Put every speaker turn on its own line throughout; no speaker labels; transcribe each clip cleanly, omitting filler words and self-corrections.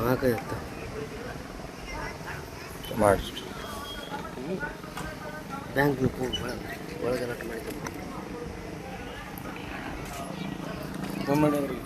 ಹಾಕೈತೆ
ಮಾಡಿ
ಬ್ಯಾಂಕ್ ಒಳಗೆಲ್ಲ ಮಾಡಿದ್ರಿ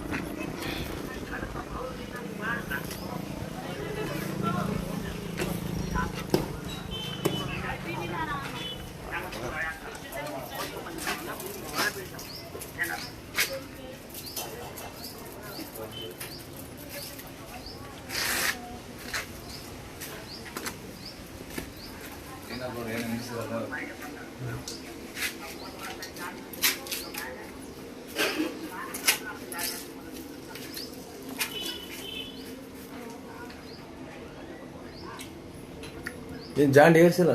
ಏನು ಜಾಂಡ್ ಏರ್ಸಿಲ್ಲ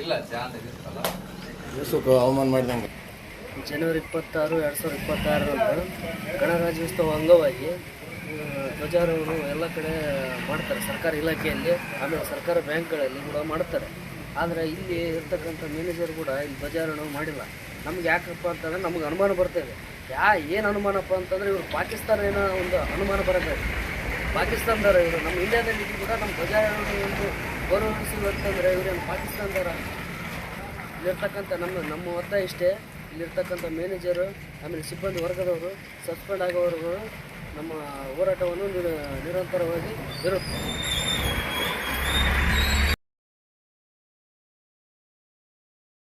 ಇಲ್ಲ ಜಾಂಡ್
ಏರ್ಸೋಕೆ ಅವಮಾನ ಮಾಡಿದಂಗೆ.
ಜನವರಿ 26, 2026 ಗಣರಾಜ್ಯೋತ್ಸವ ಅಂಗವಾಗಿ ಧ್ವಜಾರೋಹಣ ಎಲ್ಲ ಕಡೆ ಮಾಡ್ತಾರೆ, ಸರ್ಕಾರಿ ಇಲಾಖೆಯಲ್ಲಿ, ಆಮೇಲೆ ಸರ್ಕಾರ ಬ್ಯಾಂಕ್ಗಳಲ್ಲಿ ಕೂಡ ಮಾಡ್ತಾರೆ. ಆದರೆ ಇಲ್ಲಿ ಇರ್ತಕ್ಕಂಥ ಮ್ಯಾನೇಜರ್ ಕೂಡ ಇಲ್ಲಿ ಧ್ವಜಾರೋಹಣ ಮಾಡಿಲ್ಲ. ನಮ್ಗೆ ಯಾಕಪ್ಪ ಅಂತಂದರೆ ನಮ್ಗೆ ಅನುಮಾನ ಬರ್ತದೆ. ಏನು ಅನುಮಾನಪ್ಪ ಅಂತಂದರೆ ಇವರು ಪಾಕಿಸ್ತಾನ ಏನೋ ಒಂದು ಅನುಮಾನ ಬರುತ್ತೆ. ಪಾಕಿಸ್ತಾನದವ್ರು ಇವರು ನಮ್ಮ ಇಂಡಿಯಾದಲ್ಲಿ ಕೂಡ ನಮ್ಮ ಧ್ವಜಾರೋಹಣ ಒಂದು ಗೌರವಿಸುವಂತಂದರೆ ಇವರೇನು ಪಾಕಿಸ್ತಾನದವರ? ಇಲ್ಲಿರ್ತಕ್ಕಂಥ ನಮ್ಮ ಒತ್ತಾಯ ಇಷ್ಟೇ, ಇಲ್ಲಿರ್ತಕ್ಕಂಥ ಮ್ಯಾನೇಜರು ಆಮೇಲೆ ಸಿಬ್ಬಂದಿ ವರ್ಗದವರು ಸಸ್ಪೆಂಡ್ ಆಗೋವರೆಗೂ ನಮ್ಮ ಹೋರಾಟವನ್ನು ನಿರಂತರವಾಗಿ ಇರುತ್ತೆ.